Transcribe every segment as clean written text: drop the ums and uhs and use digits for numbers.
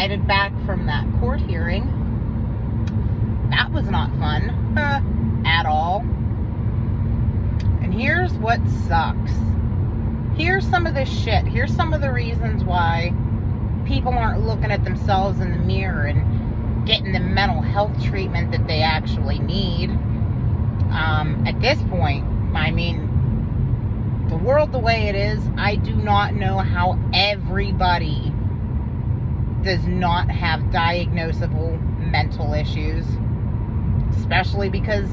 invited back from that court hearing. That was not fun at all. And here's what sucks. Here's some of this shit. Here's some of the reasons why people aren't looking at themselves in the mirror and getting the mental health treatment that they actually need. At this point, I mean, the world the way it is, I do not know how everybody does not have diagnosable mental issues. Especially because,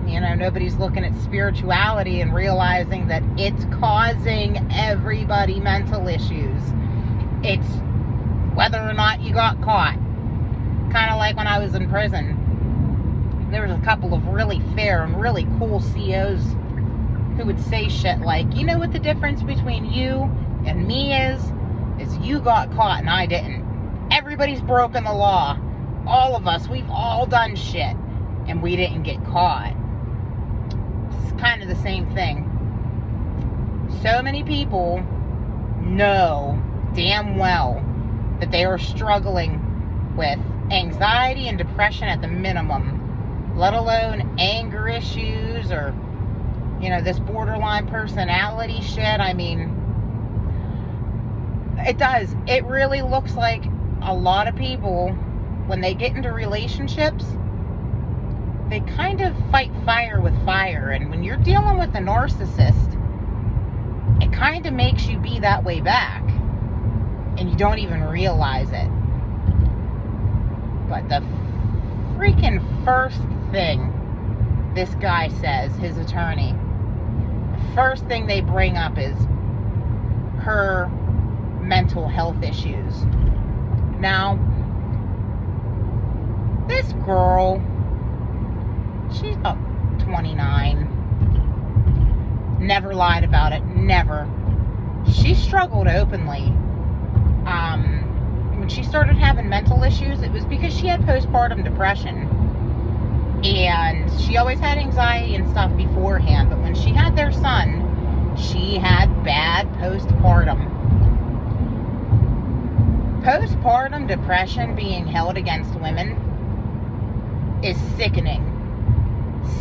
you know, nobody's looking at spirituality and realizing that it's causing everybody mental issues. It's whether or not you got caught. Kind of like when I was in prison. There was a couple of really fair and really cool COs who would say shit like, you know what the difference between you and me is you got caught and I didn't. Everybody's broken the law. All of us, we've all done shit. And we didn't get caught. It's kind of the same thing. So many people know damn well that they are struggling with anxiety and depression at the minimum, let alone anger issues or, you know, this borderline personality shit. I mean, it does. It really looks like a lot of people, when they get into relationships, they kind of fight fire with fire. And when you're dealing with a narcissist, it kind of makes you be that way back. And you don't even realize it. But the freaking first thing this guy says, his attorney, the first thing they bring up is her mental health issues. Now, this girl, she's about 29. Never lied about it. Never. She struggled openly. When she started having mental issues, it was because she had postpartum depression. And she always had anxiety and stuff beforehand. But when she had their son, she had bad postpartum. Postpartum depression being held against women is sickening.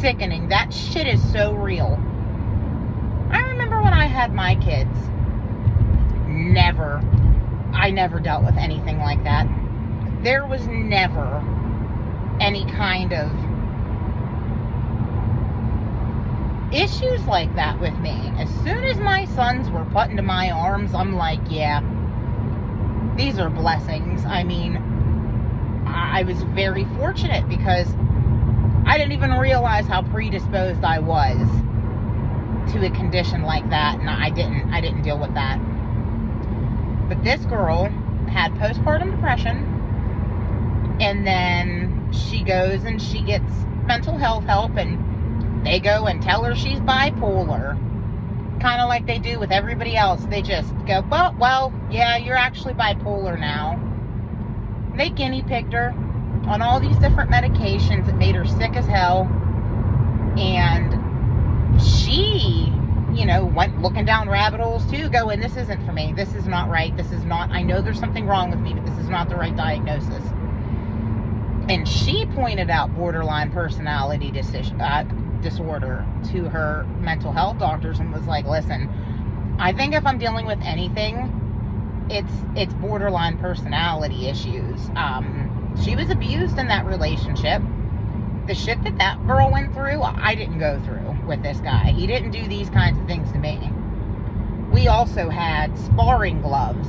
Sickening. That shit is so real. I remember when I had my kids, I never dealt with anything like that. There was never any kind of issues like that with me. As soon as my sons were put into my arms, I'm like, yeah, these are blessings. I mean, I was very fortunate because I didn't even realize how predisposed I was to a condition like that, and I didn't deal with that. But this girl had postpartum depression, and then she goes and she gets mental health help, and they go and tell her she's bipolar, kind of like they do with everybody else. They just go, well, yeah, you're actually bipolar now. They guinea pigged her on all these different medications that made her sick as hell, and she, you know, went looking down rabbit holes too, going, this isn't for me, this is not right, this is not, I know there's something wrong with me, but this is not the right diagnosis. And she pointed out borderline personality disorder to her mental health doctors and was like, listen, I think if I'm dealing with anything, it's borderline personality issues. She was abused in that relationship. The shit that girl went through, I didn't go through with this guy. He didn't do these kinds of things to me. We also had sparring gloves.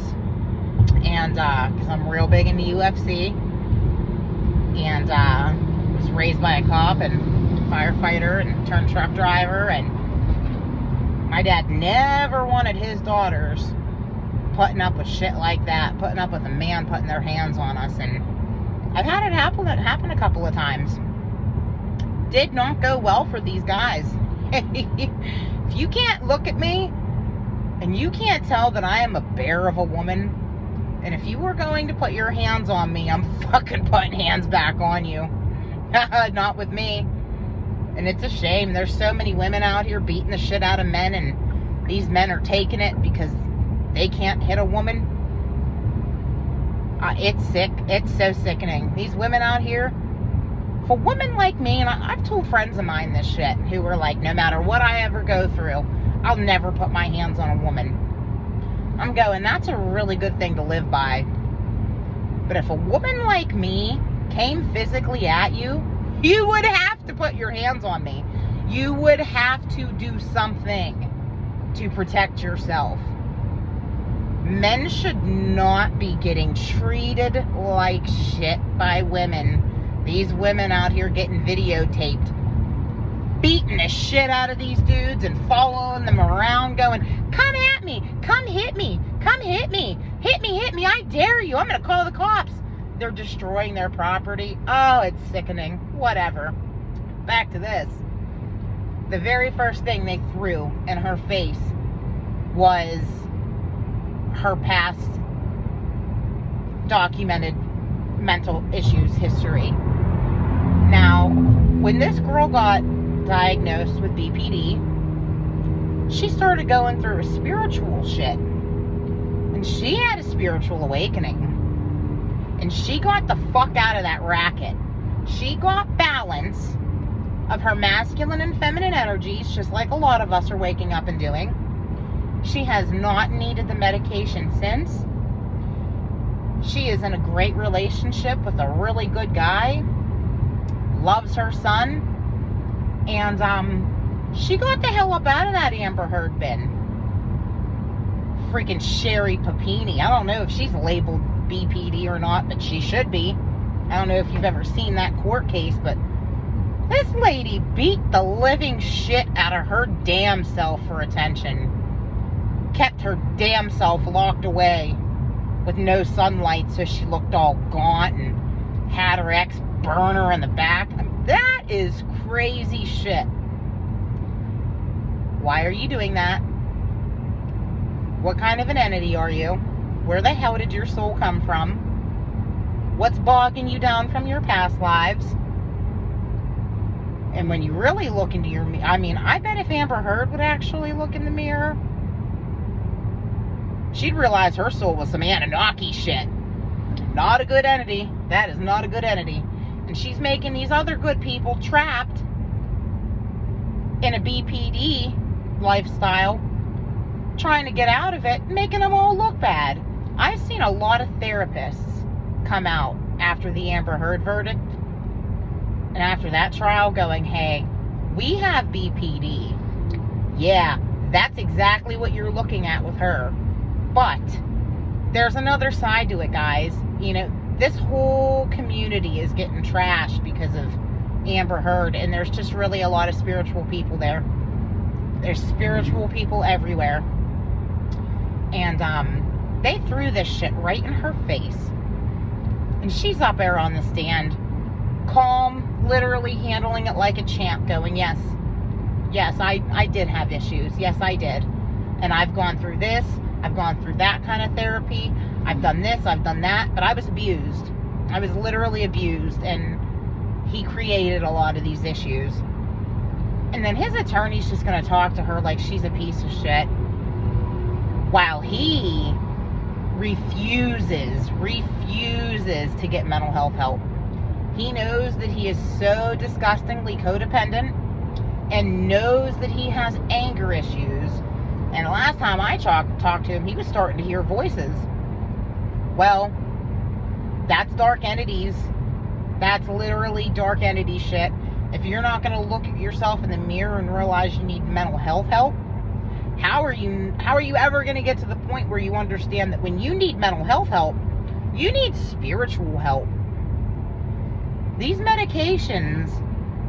And, because I'm real big into UFC. And, was raised by a cop and firefighter and turned truck driver. And my dad never wanted his daughters putting up with shit like that. Putting up with a man putting their hands on us. And I've had it happen a couple of times. Did not go well for these guys. If you can't look at me and you can't tell that I am a bear of a woman, and if you were going to put your hands on me, I'm fucking putting hands back on you. Not with me. And it's a shame. There's so many women out here beating the shit out of men, and these men are taking it because they can't hit a woman. It's sick. It's so sickening. These women out here, for women like me, and I've told friends of mine this shit, who were like, no matter what I ever go through, I'll never put my hands on a woman. I'm going, that's a really good thing to live by. But if a woman like me came physically at you, you would have to put your hands on me. You would have to do something to protect yourself. Men should not be getting treated like shit by women. These women out here getting videotaped, beating the shit out of these dudes and following them around going, come at me, come hit me, come hit me, hit me, hit me, I dare you, I'm going to call the cops. They're destroying their property. Oh, it's sickening. Whatever. Back to this. The very first thing they threw in her face was her past documented mental issues history. Now, when this girl got diagnosed with BPD, she started going through a spiritual shit. And she had a spiritual awakening. And she got the fuck out of that racket. She got balance of her masculine and feminine energies, just like a lot of us are waking up and doing. She has not needed the medication since. She is in a great relationship with a really good guy. Loves her son. And she got the hell up out of that Amber Heard bin. Freaking Sherry Papini. I don't know if she's labeled BPD or not, but she should be. I don't know if you've ever seen that court case, but this lady beat the living shit out of her damn self for attention. Kept her damn self locked away with no sunlight, so she looked all gaunt, and had her ex burn her in the back. I mean, that is crazy shit. Why are you doing that? What kind of an entity are you? Where the hell did your soul come from? What's bogging you down from your past lives? And when you really look into your... I mean, I bet if Amber Heard would actually look in the mirror, she'd realize her soul was some Anunnaki shit. Not a good entity. That is not a good entity. And she's making these other good people trapped in a BPD lifestyle, trying to get out of it, making them all look bad. I've seen a lot of therapists come out after the Amber Heard verdict and after that trial going, hey, we have BPD. Yeah, that's exactly what you're looking at with her. But there's another side to it, guys. You know, this whole community is getting trashed because of Amber Heard, and there's just really a lot of spiritual people there. There's spiritual people everywhere. And they threw this shit right in her face. And she's up there on the stand, calm, literally handling it like a champ, going, yes, I did have issues. Yes, I did. And I've gone through this. I've gone through that kind of therapy. I've done this. I've done that. But I was abused. I was literally abused. And he created a lot of these issues. And then his attorney's just going to talk to her like she's a piece of shit, while he refuses to get mental health help. He knows that he is so disgustingly codependent and knows that he has anger issues. And the last time I talked to him, he was starting to hear voices. Well, that's dark entities. That's literally dark entity shit. If you're not going to look at yourself in the mirror and realize you need mental health help, how are you ever going to get to the point where you understand that when you need mental health help, you need spiritual help? These medications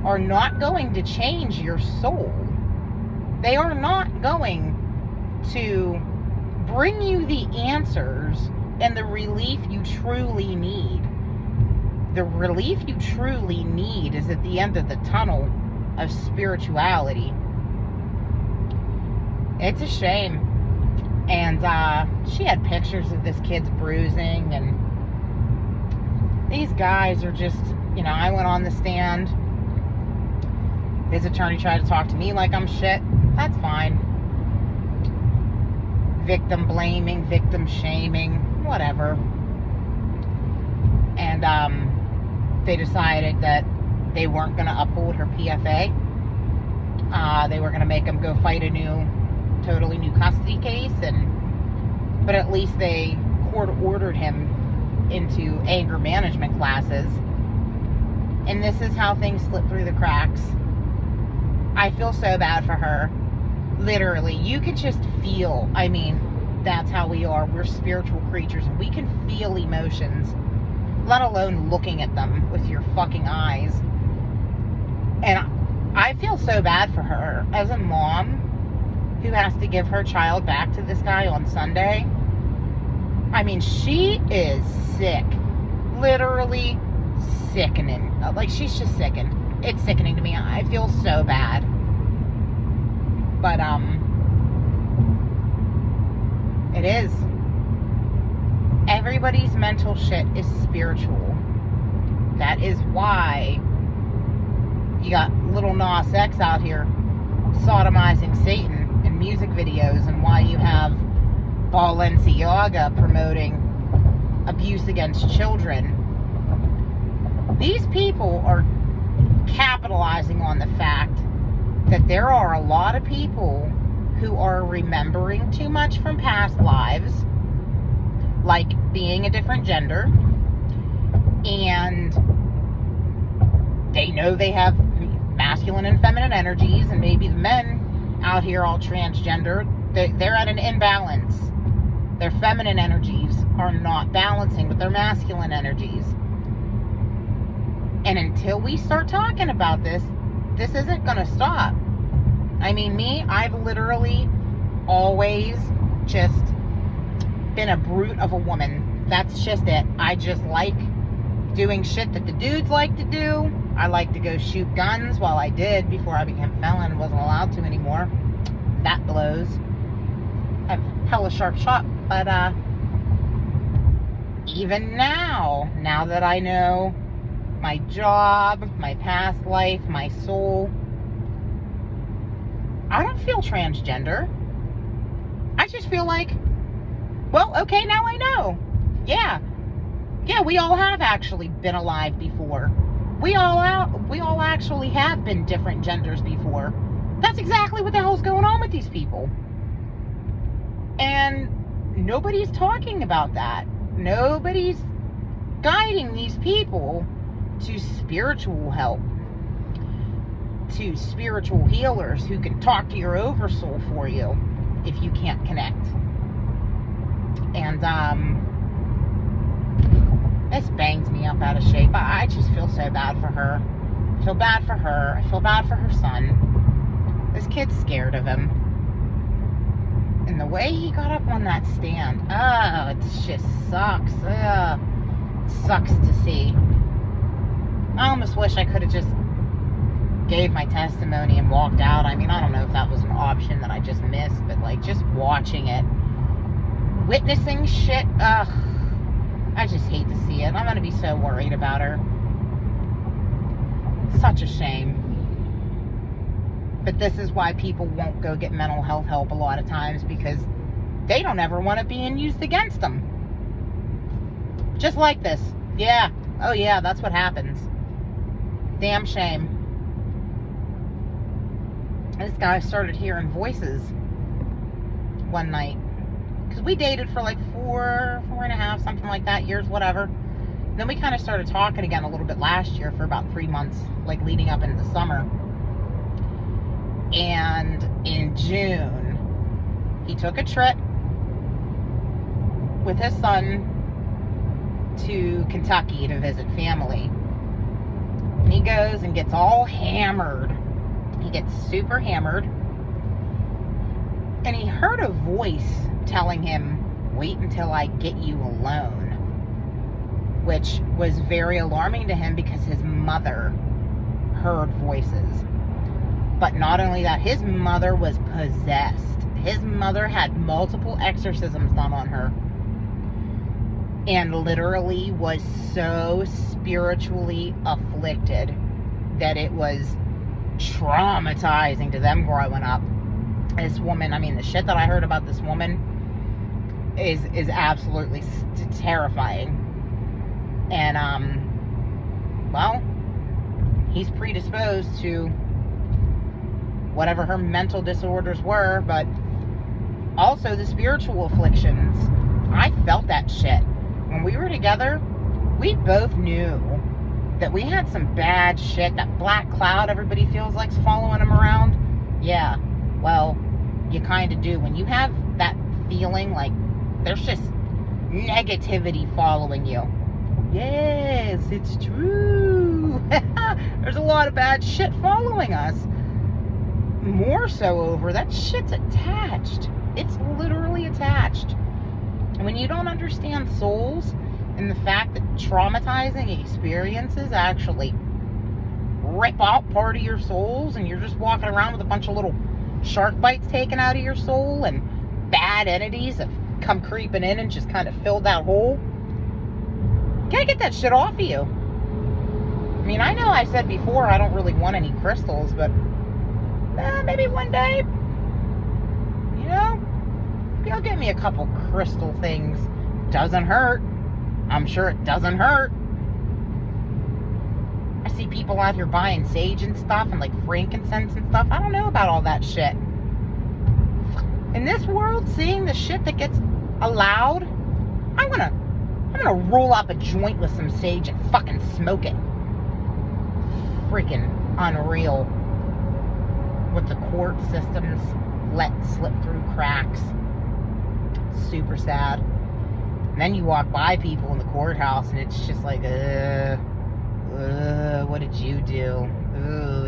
are not going to change your soul. They are not going to bring you the answers and the relief you truly need. The relief you truly need is at the end of the tunnel of spirituality. It's a shame. And she had pictures of this kid's bruising, and these guys are just, you know, I went on the stand. His attorney tried to talk to me like I'm shit. That's fine. Victim blaming, victim shaming, whatever. And they decided that they weren't going to uphold her PFA. They were going to make him go fight a totally new custody case, but at least they court-ordered him into anger management classes. And this is how things slip through the cracks. I feel so bad for her. Literally, you could just feel, I mean, that's how we are. We're spiritual creatures, and we can feel emotions, let alone looking at them with your fucking eyes. And I feel so bad for her as a mom who has to give her child back to this guy on Sunday. I mean, she is sick. Literally sickening. Like, she's just sickened. It's sickening to me. I feel so bad. But, it is. Everybody's mental shit is spiritual. That is why you got little Nas X out here sodomizing Satan in music videos, and why you have Balenciaga promoting abuse against children. These people are capitalizing on the fact that there are a lot of people who are remembering too much from past lives, like being a different gender, and they know they have masculine and feminine energies, and maybe the men out here all transgender, they're at an imbalance. Their feminine energies are not balancing with their masculine energies. And until we start talking about this isn't going to stop. I mean, me, I've literally always just been a brute of a woman. That's just it. I just like doing shit that the dudes like to do. I like to go shoot guns. Well, I did before I became a felon and wasn't allowed to anymore. That blows. I have hella sharp shot. But, even now that I know my job, my past life, my soul, I don't feel transgender. I just feel like, well, okay, now I know. Yeah, we all have actually been alive before. We all actually have been different genders before. That's exactly what the hell's going on with these people. And nobody's talking about that. Nobody's guiding these people to spiritual help, to spiritual healers who can talk to your oversoul for you if you can't connect. And this bangs me up out of shape. I just feel so bad for her. I feel bad for her. I feel bad for her son. This kid's scared of him. And the way he got up on that stand, it just sucks. It sucks to see. I almost wish I could have just gave my testimony and walked out. I mean, I don't know if that was an option that I just missed, but like, just watching it, witnessing shit, I just hate to see it. I'm going to be so worried about her. Such a shame. But this is why people won't go get mental health help a lot of times, because they don't ever want it being used against them. Just like this. Yeah. Oh yeah, that's what happens. Damn shame. This guy started hearing voices one night. Because we dated for like 4.5, something like that, years, whatever. Then we kind of started talking again a little bit last year for about 3 months, like leading up into the summer. And in June, he took a trip with his son to Kentucky to visit family. And he goes and gets all hammered. He gets super hammered. And he heard a voice telling him, "Wait until I get you alone." Which was very alarming to him, because his mother heard voices. But not only that, his mother was possessed. His mother had multiple exorcisms done on her. And literally was so spiritually afflicted that it was traumatizing to them growing up. This woman, I mean, the shit that I heard about this woman is absolutely terrifying. And, well, he's predisposed to whatever her mental disorders were, but also the spiritual afflictions. I felt that shit. When we were together, we both knew that we had some bad shit. That black cloud everybody feels like's following them around. Yeah, well, you kind of do. When you have that feeling like there's just negativity following you. Yes, it's true. There's a lot of bad shit following us. More so over, that shit's attached. It's literally attached. And when you don't understand souls and the fact that traumatizing experiences actually rip out part of your souls, and you're just walking around with a bunch of little shark bites taken out of your soul, and bad entities have come creeping in and just kind of filled that hole, you gotta get that shit off of you. I mean, I know I said before I don't really want any crystals, but maybe one day, you know, maybe I'll get me a couple crystal things. Doesn't hurt. I'm sure it doesn't hurt. I see people out here buying sage and stuff, and like frankincense and stuff. I don't know about all that shit. In this world, seeing the shit that gets allowed, I'm gonna roll up a joint with some sage and fucking smoke it. Freaking unreal what the court systems let slip through cracks. Super sad. And then you walk by people in the courthouse and it's just like, what did you do?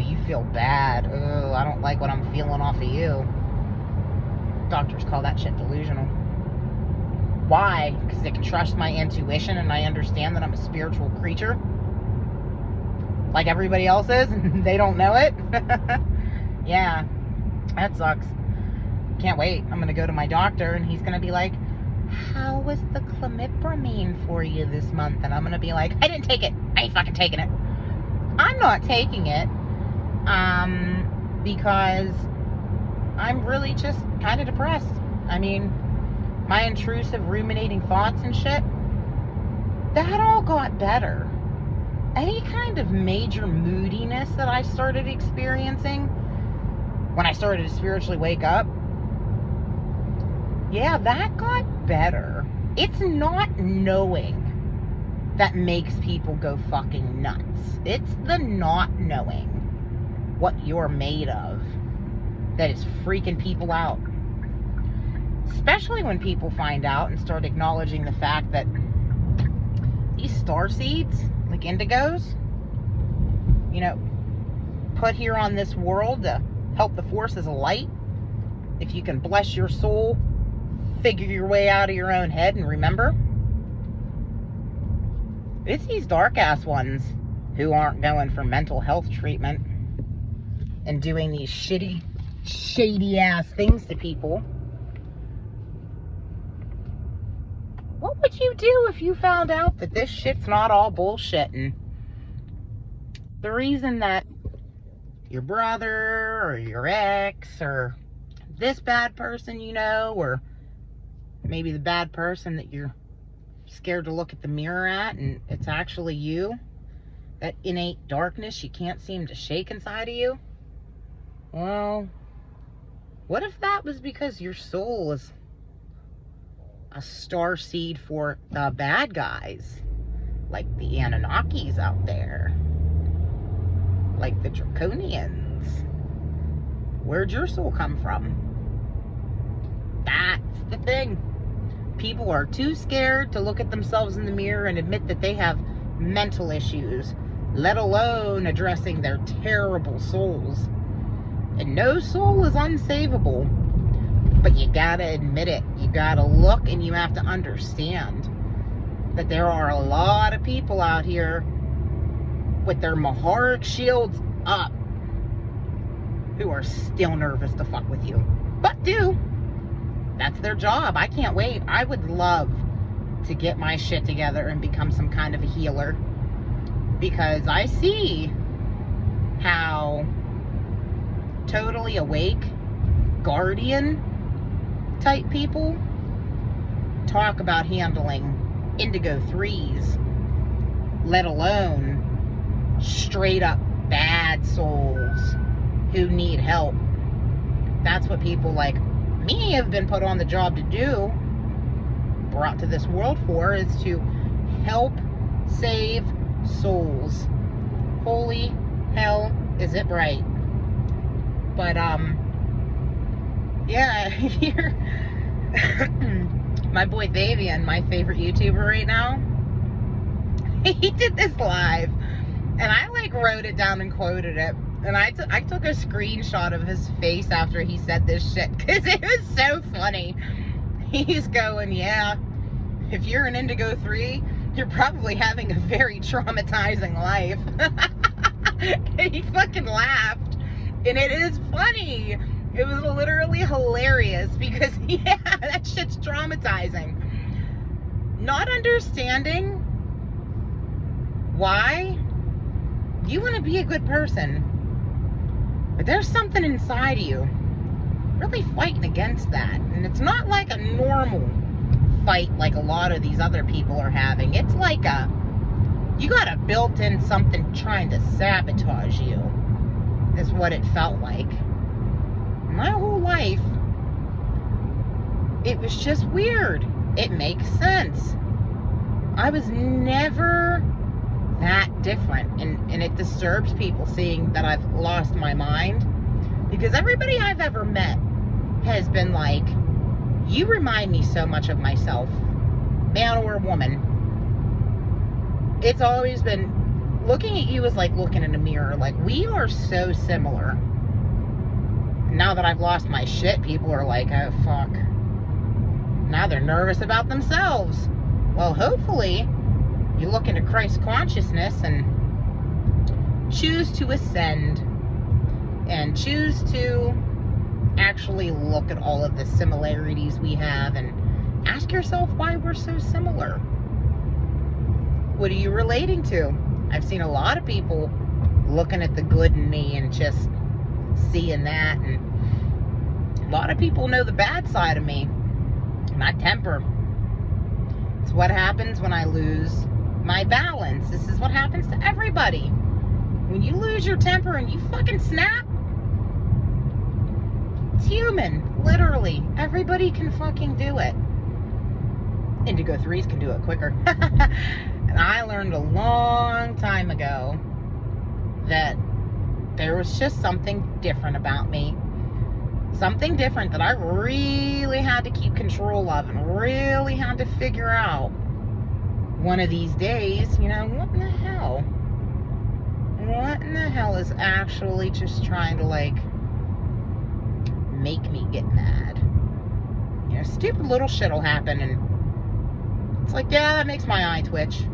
You feel bad. I don't like what I'm feeling off of you. Doctors call that shit delusional. Why? Because they can trust my intuition and I understand that I'm a spiritual creature. Like everybody else is, and they don't know it. Yeah, that sucks. Can't wait. I'm going to go to my doctor and he's going to be like, how was the clomipramine for you this month? And I'm going to be like, I didn't take it. I ain't fucking taking it. I'm not taking it because I'm really just kind of depressed. I mean, my intrusive ruminating thoughts and shit, that all got better. Any kind of major moodiness that I started experiencing when I started to spiritually wake up, yeah, that got better. It's not knowing that makes people go fucking nuts. It's the not knowing what you're made of that is freaking people out. Especially when people find out and start acknowledging the fact that these star seeds, like indigos, you know, put here on this world to help the forces of light. If you can bless your soul, figure your way out of your own head, and remember, it's these dark ass ones who aren't going for mental health treatment and doing these shady ass things to people. What would you do if you found out that this shit's not all bullshit, and the reason that your brother or your ex or this bad person you know, or maybe the bad person that you're scared to look at the mirror at, and it's actually you, that innate darkness you can't seem to shake inside of you? Well, what if that was because your soul is a star seed for the bad guys, like the Anunnakis out there, like the Draconians? Where'd your soul come from? That's the thing. People are too scared to look at themselves in the mirror and admit that they have mental issues, let alone addressing their terrible souls. And no soul is unsavable, but you gotta admit it. You gotta look, and you have to understand that there are a lot of people out here with their Maharic shields up who are still nervous to fuck with you, but do. That's their job. I can't wait. I would love to get my shit together and become some kind of a healer, because I see how totally awake guardian type people talk about handling indigo 3s let alone straight up bad souls who need help. That's what people like me have been put on the job to do, brought to this world for, is to help save souls. Holy hell, is it bright. But yeah, here my boy Fabian, my favorite YouTuber right now, he did this live, and I like wrote it down and quoted it, and I took a screenshot of his face after he said this shit, because it was so funny. He's going, yeah, if you're an Indigo 3, you're probably having a very traumatizing life. And he fucking laughed, and it is funny. It was literally hilarious, because yeah, that shit's traumatizing. Not understanding why you want to be a good person, but there's something inside of you really fighting against that. And it's not like a normal fight like a lot of these other people are having. It's like you got a built-in something trying to sabotage you, is what it felt like. My whole life, it was just weird. It makes sense. I was never that different, and it disturbs people seeing that I've lost my mind, because everybody I've ever met has been like, you remind me so much of myself, man or woman. It's always been, looking at you is like looking in a mirror. Like, we are so similar. Now that I've lost my shit, people are like, oh fuck, now they're nervous about themselves. Well, hopefully you look into Christ consciousness and choose to ascend and choose to actually look at all of the similarities we have and ask yourself why we're so similar. What are you relating to? I've seen a lot of people looking at the good in me and just seeing that, and a lot of people know the bad side of me, my temper. It's what happens when I lose my balance. This is what happens to everybody. When you lose your temper and you fucking snap, it's human, literally. Everybody can fucking do it. Indigo 3s can do it quicker. And I learned a long time ago that there was just something different about me. Something different that I really had to keep control of and really had to figure out. One of these days, you know, what in the hell? What in the hell is actually just trying to, like, make me get mad? You know, stupid little shit will happen, and it's like, yeah, that makes my eye twitch.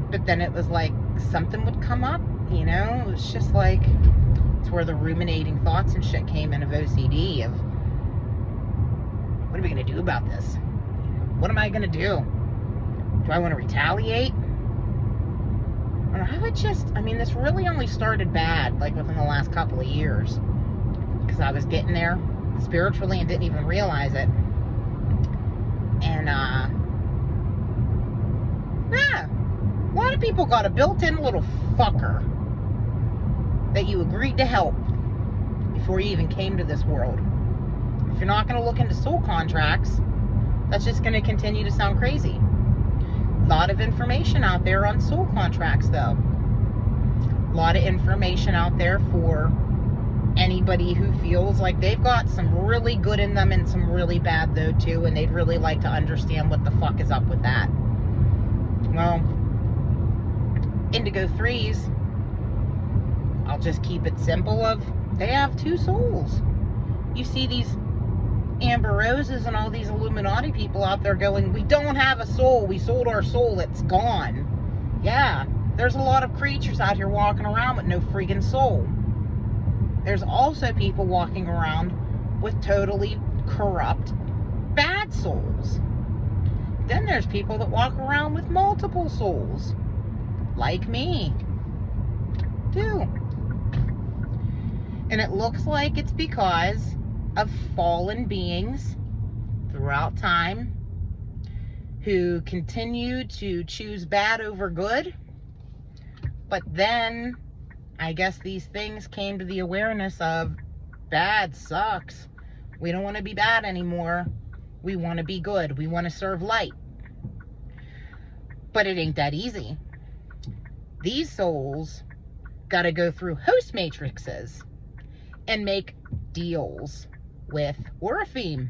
But then it was like, something would come up, you know? It was just like, it's where the ruminating thoughts and shit came in of OCD, of, what are we going to do about this? What am I going to do? Do I want to retaliate? Or I would just, I mean, this really only started bad, like, within the last couple of years. Because I was getting there spiritually and didn't even realize it. And, yeah, a lot of people got a built-in little fucker that you agreed to help before you even came to this world. If you're not going to look into soul contracts, that's just going to continue to sound crazy. A lot of information out there on soul contracts, though. A lot of information out there for anybody who feels like they've got some really good in them and some really bad, though, too, and they'd really like to understand what the fuck is up with that. Well, Indigo 3s, I'll just keep it simple of, they have two souls. You see these Amber Roses and all these Illuminati people out there going, we don't have a soul, we sold our soul, it's gone. Yeah, there's a lot of creatures out here walking around with no freaking soul. There's also people walking around with totally corrupt, bad souls. Then there's people that walk around with multiple souls, like me, too. And it looks like it's because of fallen beings throughout time who continue to choose bad over good. But then I guess these things came to the awareness of bad sucks. We don't want to be bad anymore. We want to be good. We want to serve light. But it ain't that easy. These souls got to go through host matrices and make deals with Orifeme.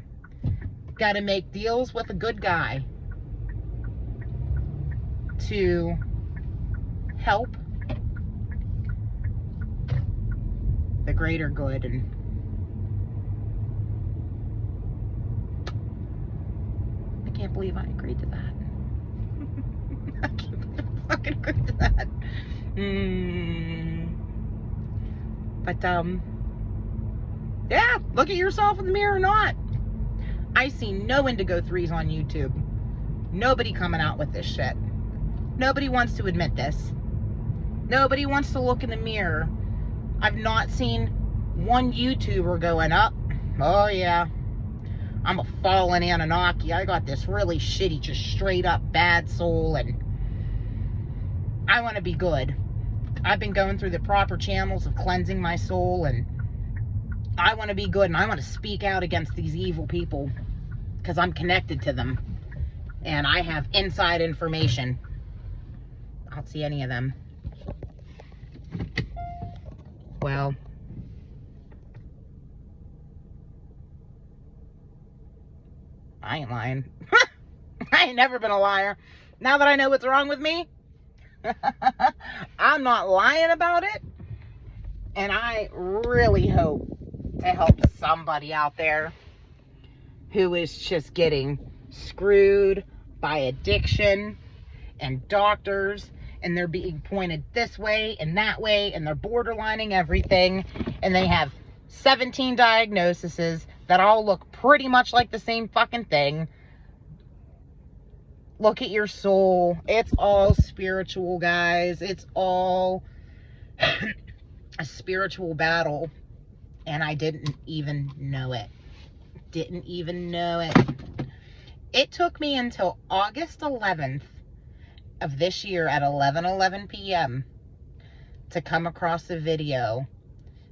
Got to make deals with a good guy to help the greater good. And I can't believe I agreed to that. I can't believe I fucking agreed to that. But yeah, look at yourself in the mirror or not. I see no Indigo 3s on YouTube. Nobody coming out with this shit. Nobody wants to admit this. Nobody wants to look in the mirror. I've not seen one YouTuber going up. Oh yeah, I'm a fallen Anunnaki. I got this really shitty, just straight up bad soul, and I want to be good. I've been going through the proper channels of cleansing my soul, and I want to be good, and I want to speak out against these evil people because I'm connected to them and I have inside information. I don't see any of them. Well, I ain't lying. I ain't never been a liar. Now that I know what's wrong with me, I'm not lying about it. And I really hope to help somebody out there who is just getting screwed by addiction and doctors, and they're being pointed this way and that way, and they're borderlining everything, and they have 17 diagnoses that all look pretty much like the same fucking thing. Look at your soul. It's all spiritual, guys. It's all a spiritual battle, and I didn't even know it. Didn't even know it. It took me until August 11th of this year at 11:11 p.m. to come across a video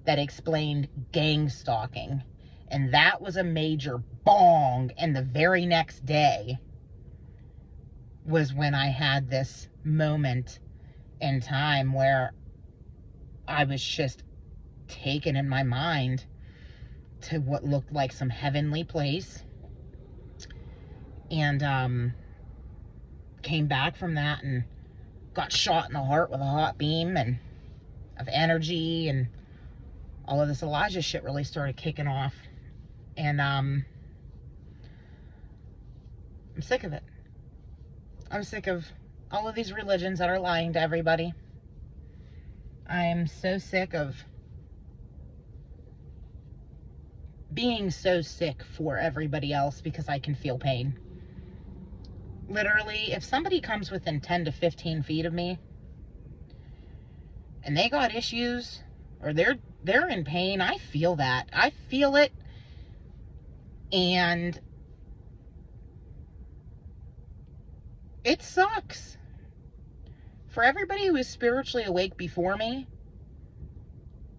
that explained gang stalking, and that was a major bong. And the very next day was when I had this moment in time where I was just taken in my mind to what looked like some heavenly place, and came back from that and got shot in the heart with a hot beam and of energy, and all of this Elijah shit really started kicking off. And I'm sick of it. I'm sick of all of these religions that are lying to everybody. I am so sick of being so sick for everybody else because I can feel pain. Literally, if somebody comes within 10 to 15 feet of me and they got issues or they're in pain, I feel that. I feel it. And it sucks. For everybody who was spiritually awake before me,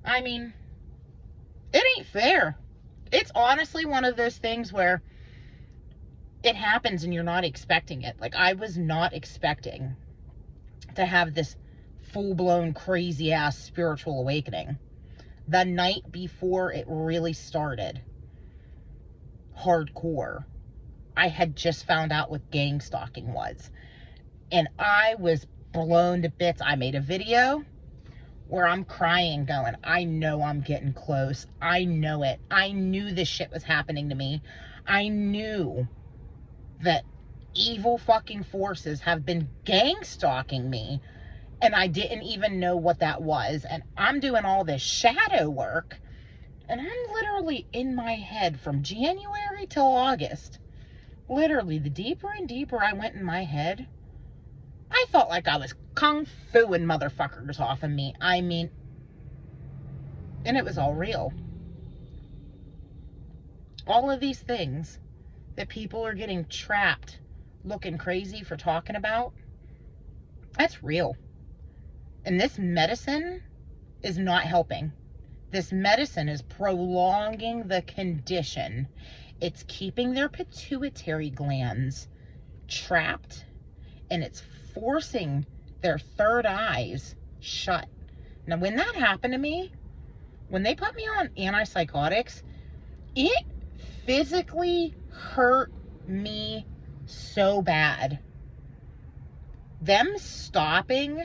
I mean, it ain't fair. It's honestly one of those things where it happens and you're not expecting it. Like, I was not expecting to have this full-blown crazy-ass spiritual awakening the night before it really started. Hardcore. I had just found out what gang stalking was, and I was blown to bits. I made a video where I'm crying going, I know I'm getting close. I know it. I knew this shit was happening to me. I knew that evil fucking forces have been gang stalking me, and I didn't even know what that was. And I'm doing all this shadow work, and I'm literally in my head from January till August. Literally, the deeper and deeper I went in my head, I felt like I was kung fu-ing motherfuckers off of me. I mean, and it was all real. All of these things that people are getting trapped looking crazy for talking about, that's real. And this medicine is not helping. This medicine is prolonging the condition. It's keeping their pituitary glands trapped, and it's forcing their third eyes shut. Now, when that happened to me, when they put me on antipsychotics, it physically hurt me so bad. Them stopping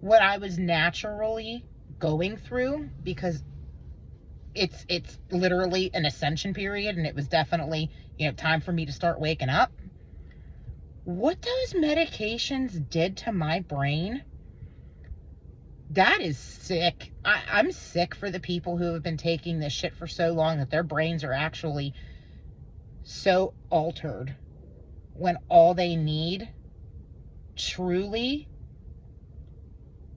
what I was naturally going through, because it's literally an ascension period, and it was definitely, time for me to start waking up. What those medications did to my brain, that is sick. I'm sick for the people who have been taking this shit for so long that their brains are actually so altered, when all they need truly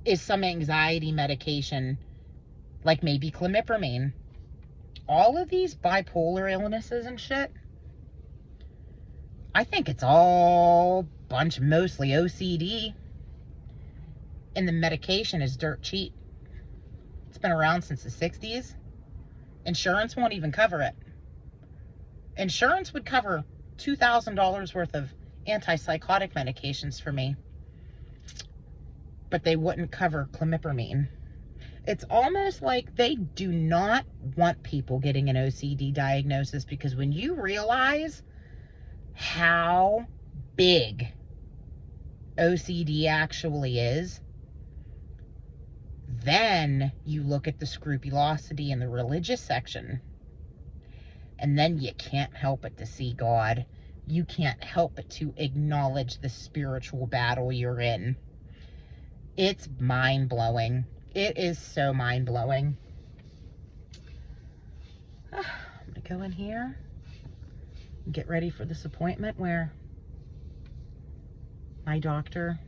is some anxiety medication, like maybe clomipramine. All of these bipolar illnesses and shit, I think it's all mostly OCD, and the medication is dirt cheap. It's been around since the 60s. Insurance won't even cover it. Insurance would cover $2,000 worth of antipsychotic medications for me, but they wouldn't cover clomipramine. It's almost like they do not want people getting an OCD diagnosis, because when you realize how big OCD actually is, then you look at the scrupulosity in the religious section, and then you can't help but to see God. You can't help but to acknowledge the spiritual battle you're in. It's mind-blowing. It is so mind-blowing. I'm going to go in here and get ready for this appointment where my doctor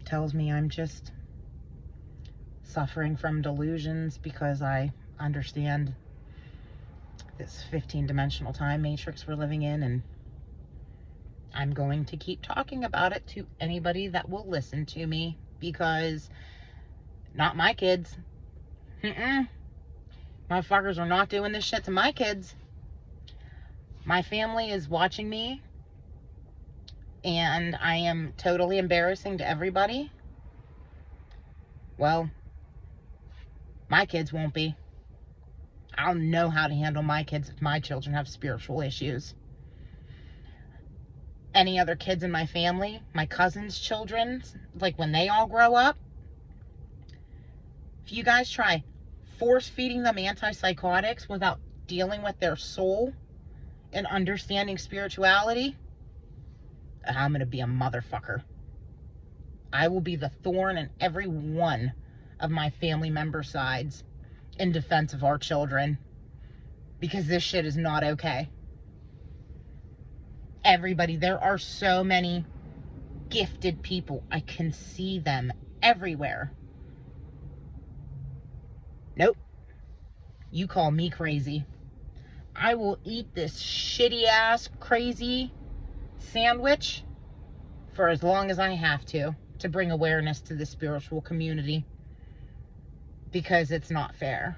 tells me I'm just suffering from delusions, because I understand this 15-dimensional time matrix we're living in, and I'm going to keep talking about it to anybody that will listen to me, because not my kids. Motherfuckers are not doing this shit to my kids. My family is watching me, and I am totally embarrassing to everybody. Well, my kids won't be. I'll know how to handle my kids if my children have spiritual issues. Any other kids in my family, my cousins' children, like when they all grow up, if you guys try force feeding them antipsychotics without dealing with their soul and understanding spirituality, I'm going to be a motherfucker. I will be the thorn in every one of my family member sides in defense of our children, because this shit is not okay. Everybody, there are so many gifted people. I can see them everywhere. Nope. You call me crazy. I will eat this shitty ass crazy sandwich for as long as I have to bring awareness to the spiritual community, because it's not fair.